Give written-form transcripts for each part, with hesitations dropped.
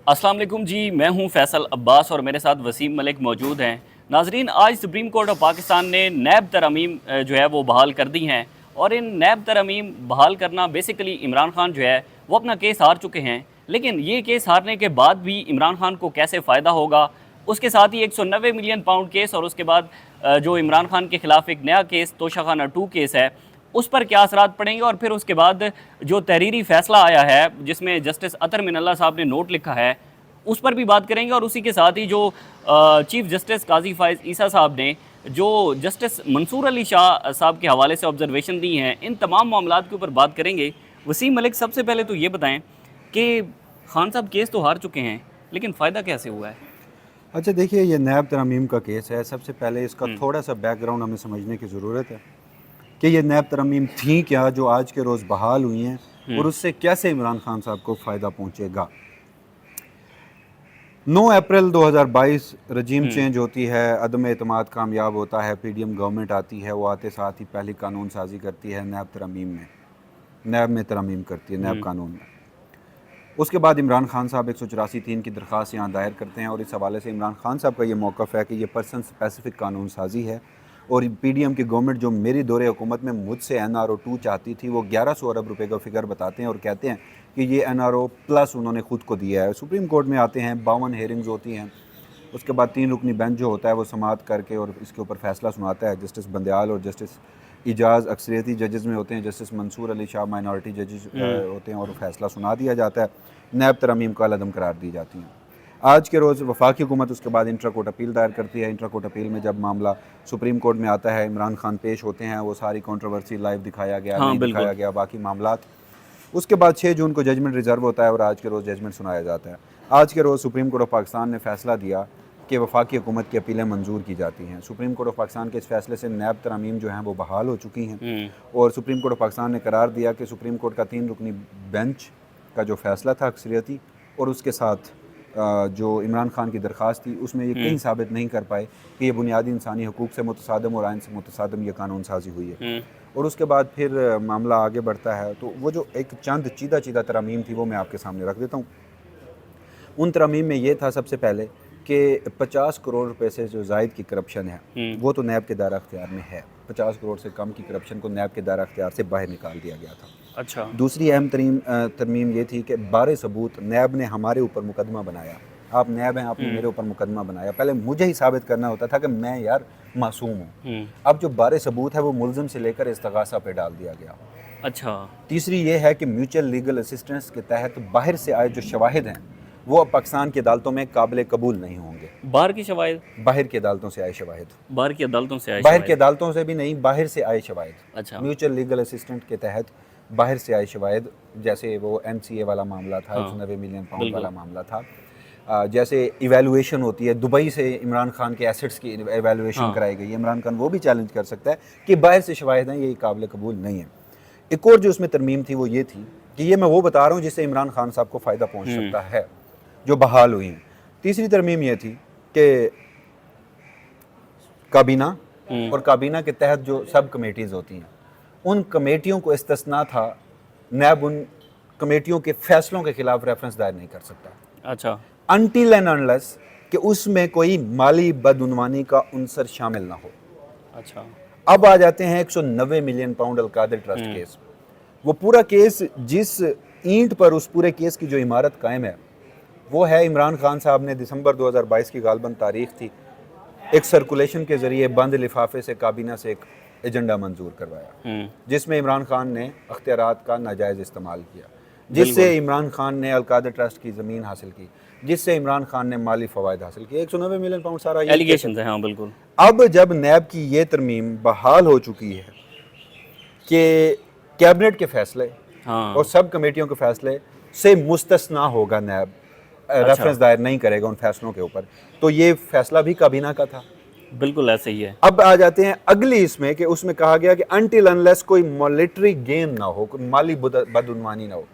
अस्सलाम वालेकुम जी, मैं हूं फैसल अब्बास और मेरे साथ वसीम मलिक मौजूद हैं। नाजरीन, आज सुप्रीम कोर्ट ऑफ पाकिस्तान ने नैब तरमीम जो है वो बहाल कर दी हैं। और इन नैब तरमीम बहाल करना बेसिकली इमरान खान जो है वो अपना केस हार चुके हैं। लेकिन ये केस हारने के बाद भी इमरान खान को कैसे फ़ायदा होगा, उसके साथ ही 190 मिलियन पाउंड केस और उसके बाद जो इमरान खान के खिलाफ एक नया केस तोशाखाना 2 केस है, उस पर क्या असरात पड़ेंगे। और फिर उसके बाद जो तहरीरी फैसला आया है जिसमें जस्टिस अतर मिनल्ला साहब ने नोट लिखा है, उस पर भी बात करेंगे। और उसी के साथ ही जो चीफ जस्टिस काजी फाइज ईसा साहब ने जो जस्टिस मंसूर अली शाह साहब के हवाले से ऑब्जर्वेशन दी हैं, इन तमाम मामलात के ऊपर बात करेंगे। वसीम मलिक, सबसे पहले तो ये बताएं कि खान साहब केस तो हार चुके हैं, लेकिन फ़ायदा कैसे हुआ है? अच्छा देखिए, ये नैब तरमीम का केस है। सबसे पहले इसका थोड़ा सा बैकग्राउंड हमें समझने की ज़रूरत है कि ये नैब तरमीम थी क्या जो आज के रोज़ बहाल हुई हैं, और उससे कैसे इमरान खान साहब को फ़ायदा पहुंचेगा। 9 अप्रैल 2022 रजीम चेंज होती है, अदम एतमाद कामयाब होता है, PDM गवर्नमेंट आती है। वो आते साथ ही पहली कानून साजी करती है नैब तरमीम में, नैब में तरमीम करती है, नैब कानून में। उसके बाद इमरान खान साहब 184(3) की दरख्वास्त यहाँ दायर करते हैं, और इस हवाले से इमरान खान साहब का ये मौक़िफ़ है कि ये पर्सन स्पेसिफिक कानून साजी है। और PDM की गवर्नमेंट जो मेरी दौरे हुकूमत में मुझसे NRO 2 चाहती थी, वो 1100 अरब रुपए का फिगर बताते हैं और कहते हैं कि ये NRO प्लस उन्होंने खुद को दिया है। सुप्रीम कोर्ट में आते हैं, 52 हेयरिंग्स होती हैं। उसके बाद 3 रुकनी बेंच जो होता है वो समाअत करके और इसके ऊपर फैसला सुनाता है। जस्टिस बंदयाल और जस्टिस इजाज़ अक्सरियती जजेस में होते हैं, जस्टिस मंसूर अली शाह माइनॉरिटी जजेस होते हैं, और फैसला सुना दिया जाता है। नैब तरमीम का अलअदम करार दी जाती हैं। आज के रोज़ वफाकी हुकूमत उसके बाद इंट्रा कोर्ट अपील दायर करती है। इंट्रा कोर्ट अपील में जब मामला सुप्रीम कोर्ट में आता है, इमरान खान पेश होते हैं, वो सारी कंट्रोवर्सी लाइव दिखाया गया, हाँ, नहीं बिल्कुल। दिखाया गया, बाकी मामलात। उसके बाद 6 जून को जजमेंट रिजर्व होता है और आज के रोज़ जजमेंट सुनाया जाता है। आज के रोज़ सुप्रीम कोर्ट ऑफ पाकिस्तान ने फैसला दिया कि वफाकी हुकूमत की अपीलें मंजूर की जाती हैं। सुप्रीम कोर्ट ऑफ पाकिस्तान के इस फैसले से नैब तरमीम जो हैं वो बहाल हो चुकी हैं, और सुप्रीम कोर्ट ऑफ पाकिस्तान ने करार दिया कि सुप्रीम कोर्ट का 3 रुकनी बेंच का जो फैसला था अक्सरियती, और उसके साथ जो इमरान खान की दरख्वास्त थी, उसमें ये कहीं साबित नहीं कर पाए कि ये बुनियादी इंसानी हकूक़ से मुतसादम और आइन से मुतसादम ये कानून साजी हुई है। और उसके बाद फिर मामला आगे बढ़ता है। तो वो जो एक चंद चीदा चीदा तरमीम थी वो मैं आपके सामने रख देता हूँ। उन तरमीम में ये था सबसे पहले कि 50 करोड़ रुपए से जो जायद की करप्शन है वो तो नैब के दायरा अख्तियार में है। 50 करोड़ से कम की करप्शन को नैब के दायरा अख्तियार से बाहर निकाल दिया गया था। अच्छा। दूसरी अहम तरमीम ये थी कि बारे सबूत नैब ने हमारे ऊपर मुकदमा बनाया। आप नैब हैं, आपने मेरे ऊपर मुकदमा बनाया। पहले मुझे ही साबित करना होता था कि मैं यार मासूम हूँ। अब जो बारे सबूत है वो मुल्ज़िम से लेकर इस्तगासा पे डाल दिया गया। अच्छा। तीसरी ये है कि म्यूचुअल लीगल असिस्टेंस के तहत बाहर से आए जो शवाहिद हैं वो अब पाकिस्तान की अदालतों में काबिल कबूल नहीं होंगे। बाहर की शवाहिद? बाहर की अदालतों से आए शवाहिद, बाहर की अदालतों से आए बाहर की शवाहिद? अदालतों से भी नहीं, बाहर से आए शवाहिद। अच्छा। म्यूचुअल लीगल असिस्टेंट के तहत बाहर से आए शवाहिद, जैसे वो MCA वाला मामला था, हाँ, 190 मिलियन पाउंड बिल्कुल। वाला मामला था। जैसे इवैल्यूएशन होती है, दुबई से इमरान खान के एसेट्स की इवैल्यूएशन हाँ। कराई गई। इमरान खान वो भी चैलेंज कर सकता है कि बाहर से शवाहिद हैं, ये काबिल कबूल नहीं है। एक और जो उसमें तरमीम थी वो ये थी कि ये मैं वो बता रहा हूँ जिससे इमरान खान साहब को फ़ायदा पहुँच सकता है, जो बहाल हुई हैं। तीसरी तरमीम ये थी कि काबीना और काबीना के तहत जो सब कमेटीज़ होती हैं, उन कमेटियों को इस्तिस्ना था, नैब उन कमेटियों के फैसलों के खिलाफ रेफरेंस दायर नहीं कर सकता अच्छा। अनटिल एंड अनलेस कि उसमें कोई माली बदउनवानी का उनसर शामिल ना हो। अच्छा। अब आ जाते हैं 190 million pound Al-Qadir trust case. वो पूरा केस, जिस ईंट पर उस पूरे केस की जो इमारत कायम है वो है इमरान खान साहब ने दिसंबर 2022 की गालबन तारीख थी, एक सर्कुलेशन के ज़रिए बंद लिफाफे से काबीना से एक एजेंडा मंजूर करवाया जिसमें इमरान खान ने अख्तियारात का नाजायज़ इस्तेमाल किया, जिससे इमरान खान ने अलकादिर ट्रस्ट की ज़मीन हासिल की, जिससे इमरान खान ने माली फ़वाइद हासिल किए। 190 मिलियन पाउंड सारा एलिगेशन है। हाँ, बिल्कुल। अब जब नैब की ये तरमीम बहाल हो चुकी है कि कैबिनेट के फैसले हाँ। और सब कमेटियों के फैसले से मुस्तस्ना होगा नैब, रेफरेंस दायर नहीं करेगा उन फैसलों के ऊपर, तो ये फैसला भी काबीना का था। बिल्कुल ऐसे ही है। अब आ जाते हैं अगली इसमें कि उसमें कहा गया कि अनटिल अनलेस कोई मॉनेटरी गेन ना हो, कोई माली बदउनवानी ना हो।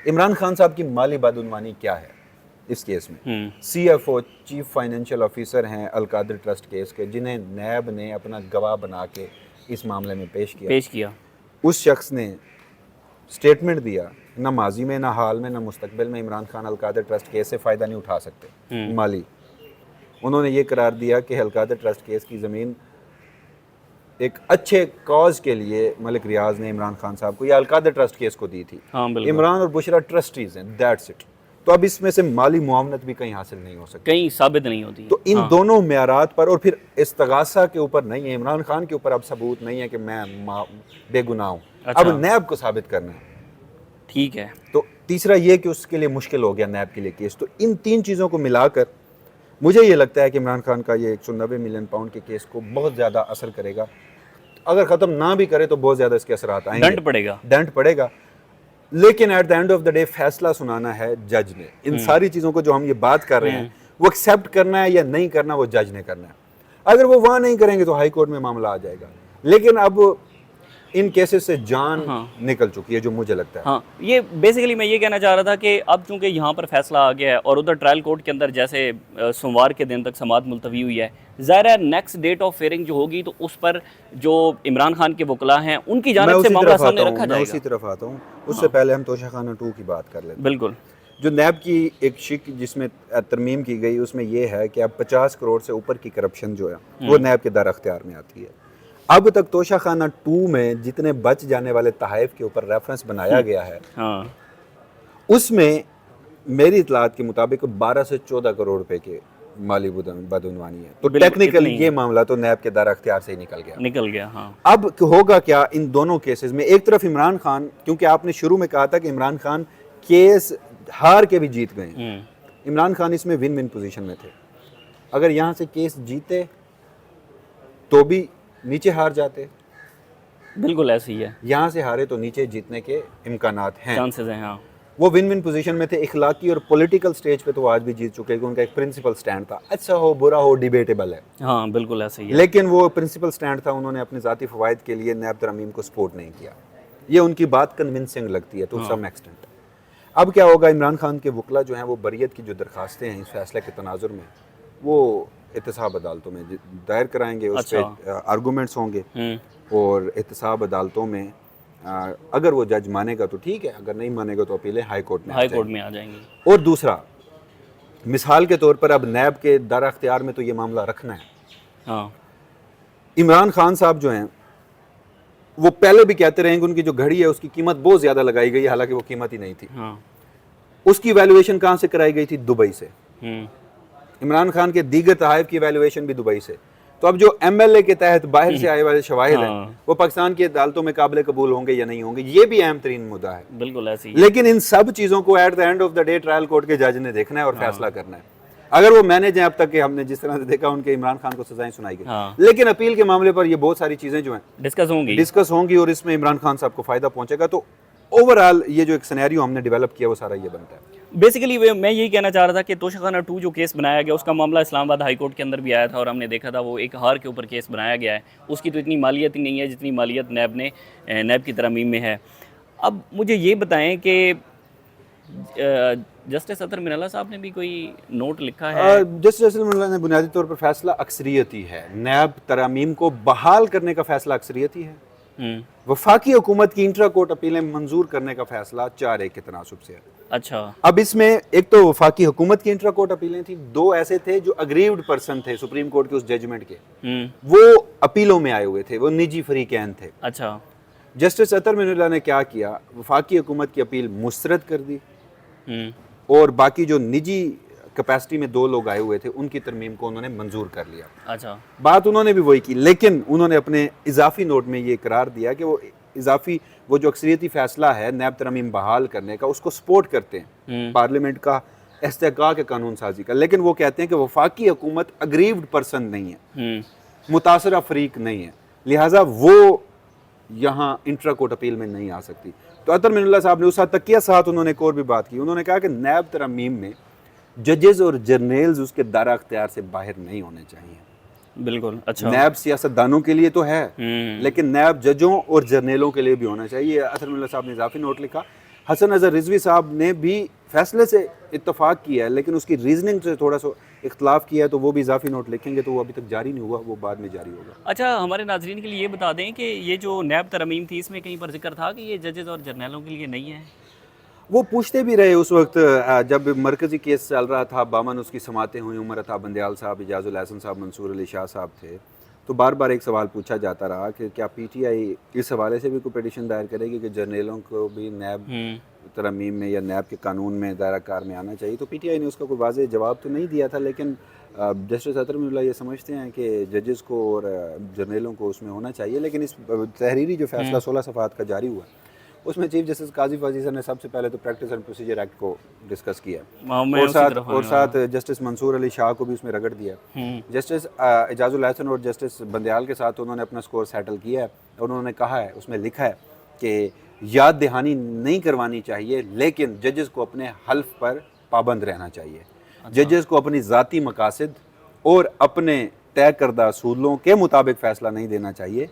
इमरान खान साहब की माली बदउनवानी क्या है इस केस में? CFO चीफ फाइनेंशियल ऑफिसर हैं अलकादिर ट्रस्ट केस के, जिन्हें नैब ने अपना गवाह बना के इस मामले में पेश किया। पेश किया। उस शख्स ने स्टेटमेंट दिया, ना माजी में, ना हाल में, ना मुस्तकबिल में इमरान खान अलकादर ट्रस्ट केस से फ़ायदा नहीं उठा सकते माली। उन्होंने ये करार दिया कि अलकादर ट्रस्ट केस की ज़मीन एक अच्छे कॉज के लिए मलिक रियाज ने इमरान खान साहब को या अलकादर ट्रस्ट केस को दी थी। हाँ, बिल्कुल। इमरान और बुशरा ट्रस्टीज हैं, दैट्स इट। तो अब इसमें से माली मुआवनत भी कहीं हासिल नहीं हो सकती, कहीं साबित नहीं होती। तो इन दोनों म्यारात पर, और फिर इस्तगासा के ऊपर नहीं है, इमरान खान के ऊपर अब सबूत नहीं है कि मैं बेगुनाह हूँ। अच्छा। अब नैब को साबित करना है। ठीक है। तो तीसरा ये कि उसके लिए मुश्किल हो गया नैब के लिए केस। तो इन तीन चीज़ों को मिलाकर मुझे ये लगता है कि इमरान खान का ये 190 मिलियन पाउंड के केस को बहुत ज़्यादा असर करेगा। अगर ख़त्म ना भी करे तो बहुत ज़्यादा इसके असरात आएंगे, दंड पड़ेगा। लेकिन at the end of the day फैसला सुनाना है जज ने। इन सारी चीज़ों को जो हम ये बात कर रहे हैं वो एक्सेप्ट करना है या नहीं करना, वो जज ने करना है। अगर वो वहाँ नहीं करेंगे तो हाई कोर्ट में मामला आ जाएगा। लेकिन अब इन केसेस से जान निकल चुकी है, जो मुझे लगता है। हाँ, ये बेसिकली मैं ये कहना चाह रहा था कि अब चूंकि यहाँ पर फैसला आ गया है और उधर ट्रायल कोर्ट के अंदर जैसे सोमवार के दिन तक समाअत मुलतवी हुई है, ज़ाहिर है नेक्स्ट डेट ऑफ हियरिंग जो होगी तो उस पर जो इमरान खान के वकला हैं उनकी जानिब से मामला सामने रखा जाएगा। मैं उसी तरफ आता हूँ। उससे पहले हम तोशाखाना 2 की बात कर लेते हैं। बिल्कुल। जो नैब की एक शिक जिसमें तरमीम की गई उसमें यह है कि अब 50 करोड़ से ऊपर की करप्शन जो है वो नैब के दार अख्तियार में आती है। अब तक तोशाखाना 2 में जितने बच जाने वाले तहाइफ के ऊपर रेफरेंस बनाया गया है, उसमें मेरी इतलात के मुताबिक 12 से 14 करोड़ रुपए के माली बदउनवानी है। तो टेक्निकली ये मामला तो नैब के दार अख्तियार से ही निकल गया। हाँ। अब होगा क्या इन दोनों केसेस में? एक तरफ इमरान खान, क्योंकि आपने शुरू में कहा था कि इमरान खान केस हार के भी जीत गए, इमरान खान इसमें विन विन पोजीशन में थे। अगर यहाँ से केस जीते तो भी नीचे हार जाते, बिल्कुल ऐसे ही है। यहाँ से हारे तो नीचे जीतने के इम्कानात हैं, चांसेस हैं। हाँ, वो विन विन पोजीशन में थे। इखलाकी और पॉलिटिकल स्टेज पे तो आज भी जीत चुके हैं। उनका एक प्रिंसिपल स्टैंड था, अच्छा हो बुरा हो डिबेटेबल है। हाँ, बिल्कुल ऐसे ही है। लेकिन वो प्रिंसिपल स्टैंड था, उन्होंने अपने ज़ाती फ़वाइद के लिए नैब तरमीम को सपोर्ट नहीं किया। ये उनकी बात कन्विंसिंग लगती है टू सम एक्सटेंट। अब क्या होगा? इमरान खान के वकला जो हैं वो बरियत की जो दरखास्तें हैं इस फैसले के तनाजुर में वो एहतसाब अदालतों में दायर कराएंगे। उस पर आर्गूमेंट्स होंगे और एहतसाब अदालतों में अगर वो जज मानेगा तो ठीक है, अगर नहीं मानेगा तो अपीलें हाई कोर्ट में आ जाएंगी। और दूसरा, मिसाल के तौर पर अब नैब के दार अख्तियार में तो ये मामला रखना है। हाँ। इमरान खान साहब जो हैं वो पहले भी कहते रहे कि उनकी जो घड़ी है उसकी कीमत बहुत ज़्यादा लगाई गई, हालांकि वो कीमत ही नहीं थी। हाँ। उसकी वैल्यूएशन कहाँ से कराई गई थी? दुबई से। इमरान खान के दीगर तहाइफ की वैल्यूएशन भी दुबई से। तो अब जो MLA के तहत बाहर से आए वाले शवाहिद हैं वो पाकिस्तान की अदालतों में काबिल कबूल होंगे या नहीं होंगे, ये भी अहम तरीन मुद्दा है। बिल्कुल ऐसी। लेकिन इन सब चीज़ों को at the end of the day trial court के जज ने देखना है और फैसला करना है। अगर वो मैनेज हैं अब तक के, हमने जिस तरह से देखा उनके इमरान खान को सजाएं सुनाई गई, लेकिन अपील के मामले पर ये बहुत सारी चीज़ें जो हैं डिस्कस होंगी और इसमें इमरान खान साहब को फ़ायदा पहुंचेगा। तो ओवरऑल ये जो एक सिनेरियो हमने डेवलप किया वो सारा ये बनता है। बेसिकली मैं यही कहना चाह रहा था कि तोशाखाना 2 जो केस बनाया गया उसका मामला इस्लामाबाद हाई कोर्ट के अंदर भी आया था और हमने देखा था वो एक हार के ऊपर केस बनाया गया है। उसकी तो इतनी मालियत ही नहीं है जितनी मालियत नैब की तरमीम में है। अब मुझे ये बताएं कि जस्टिस अतर मिनल्ला साहब ने भी कोई नोट लिखा है? जस्टिस अतर मिनल्ला ने बुनियादी तौर पर फैसला अक्सरियती है, नैब तरमीम को बहाल करने का फैसला अक्सरियती है। वफाकी हुकूमत की इंट्रा कोर्ट अपीलें मंजूर करने का फैसला 4-1 के तनासुब से है। अच्छा। अब इसमें एक तो वफाकी हुकूमत की इंट्रा कोर्ट अपीलें थी, 2 ऐसे थे जो अग्रीव्ड पर्सन थे सुप्रीम कोर्ट के उस जजमेंट के, वो अपीलों में आए हुए थे, वो निजी फरीकैन थे। अच्छा। जस्टिस अतर मिनल्ला ने क्या किया? वफाकी हुकूमत की अपील मुस्तरद कर दी और बाकी जो निजी कैपेसिटी में 2 लोग आए हुए थे उनकी तरमीम को उन्होंने मंजूर कर लिया। अच्छा। बात उन्होंने भी वही की, लेकिन उन्होंने अपने इजाफी नोट में ये करार दिया कि वो जो अक्सरियती फैसला है नैब तरमीम बहाल करने का उसको सपोर्ट करते हैं, पार्लियामेंट का इस्तेहकाक कानून साजी का। लेकिन वो कहते हैं कि वफाकी हुकूमत अग्रीव्ड पर्सन नहीं है, मुतासरा फरीक नहीं है, लिहाजा वो यहाँ इंट्रा कोर्ट अपील में नहीं आ सकती। तो अतर मिनल्ला साहब ने उस हद तक किया, साथ उन्होंने एक और भी बात की। उन्होंने कहा कि नैब तरमीम में जजेस और जर्नल्स उसके दायरा अख्तियार से बाहर नहीं होने चाहिए। बिल्कुल। अच्छा। नैब सियासतदानों के लिए तो है, लेकिन नैब जजों और जर्नलों के लिए भी होना चाहिए। अतर मिनल्ला साहब ने इजाफी नोट लिखा। हसन अजहर रिजवी साहब ने भी फैसले से इत्तफाक किया है, लेकिन उसकी रीजनिंग से थोड़ा सा इख्तलाफ किया है, तो वो भी इजाफी नोट लिखेंगे, तो वो अभी तक जारी नहीं हुआ, वो बाद में जारी होगा। अच्छा, हमारे नाजरीन के लिए ये बता दें कि ये जो नैब तरमीम थी, इसमें कहीं पर जिक्र था कि ये जजेस और जर्नलों के लिए नहीं है? वो पूछते भी रहे उस वक्त जब मरकज़ी केस चल रहा था, बामन उसकी समातें हुई, उमर अता बंदयाल साहब, इजाज़ुल हसन साहब, मंसूर अली शाह साहब थे, तो बार बार एक सवाल पूछा जाता रहा कि क्या पीटीआई इस हवाले से भी कोई पिटीशन दायर करेगी कि जर्नलों को भी नैब तरमीम में या नैब के कानून में दायरा कार में आना चाहिए। तो पीटीआई ने उसका कोई वाज़ेह जवाब तो नहीं दिया था, लेकिन जस्टिस अतर मिल्ला ये समझते हैं कि जजेस को और जर्नलों को उसमें होना चाहिए। लेकिन इस तहरीरी जो फैसला 16 सफ़ात का जारी हुआ, उसमें चीफ जस्टिस काजी फजीज़र ने सबसे पहले तो प्रैक्टिस एंड प्रोसीजर एक्ट को डिस्कस किया, और साथ जस्टिस मंसूर अली शाह को भी उसमें रगड़ दिया। जस्टिस इजाज़ुल हसन और जस्टिस बंदयाल के साथ उन्होंने अपना स्कोर सेटल किया है, और उन्होंने कहा है, उसमें लिखा है कि याद दहानी नहीं करवानी चाहिए, लेकिन जजेस को अपने हल्फ पर पाबंद रहना चाहिए। जजेस को अपनी ज़ाती मकासद और अपने तय करदा असूलों के मुताबिक फ़ैसला नहीं देना चाहिए,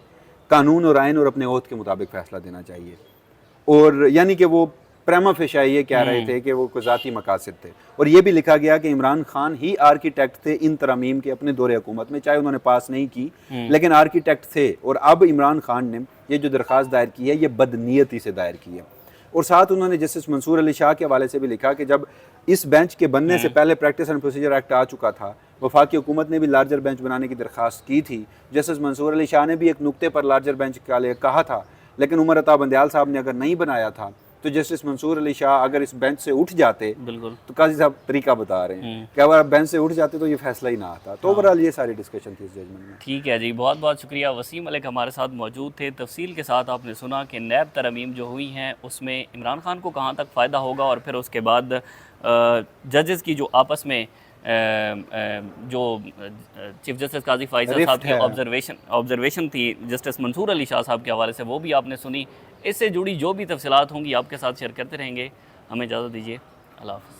कानून और आइन और अपने ओहद के मुताबिक फ़ैसला देना चाहिए। और यानी कि वो प्रेमा फेशा ये कह रहे थे कि वो ज़ाती मकासद थे। और ये भी लिखा गया कि इमरान खान ही आर्किटेक्ट थे इन तरमीम के अपने दौरे हुकूमत में, चाहे उन्होंने पास नहीं की, लेकिन आर्किटेक्ट थे। और अब इमरान खान ने ये जो दरख्वास्त दायर की है, ये बदनीयती से दायर की है। और साथ उन्होंने जस्टिस मंसूर अली शाह के हवाले से भी लिखा कि जब इस बेंच के बनने से पहले प्रैक्टिस एंड प्रोसीजर एक्ट आ चुका था, वफाकी हुकूमत ने भी लार्जर बेंच बनाने की दरख्वास्त की थी। जस्टिस मंसूर अली शाह ने भी एक नुक्ते पर लार्जर बेंच का लिए कहा था, लेकिन उमर अता बंदयाल साहब ने अगर नहीं बनाया था, तो जस्टिस मंसूर अली शाह अगर इस बेंच से उठ जाते, बिल्कुल, तो काजी साहब तरीका बता रहे हैं कि अगर बेंच से उठ जाते तो ये फैसला ही ना आता। तो ओवरऑल ये सारी डिस्कशन थी इस जजमेंट में। ठीक है जी, बहुत बहुत शुक्रिया। वसीम मलिक हमारे साथ मौजूद थे। तफसील के साथ आपने सुना कि नैब तरमीम जो हुई हैं उसमें इमरान खान को कहाँ तक फ़ायदा होगा, और फिर उसके बाद जजेस की जो आपस में जो चीफ जस्टिस काजी फाइज़र साहब की ऑब्जर्वेशन थी जस्टिस मंसूर अली शाह साहब के हवाले से, वो भी आपने सुनी। इससे जुड़ी जो भी तफसीलात होंगी आपके साथ शेयर करते रहेंगे। हमें इजाज़त दीजिए। अल्लाह हाफ़िज़।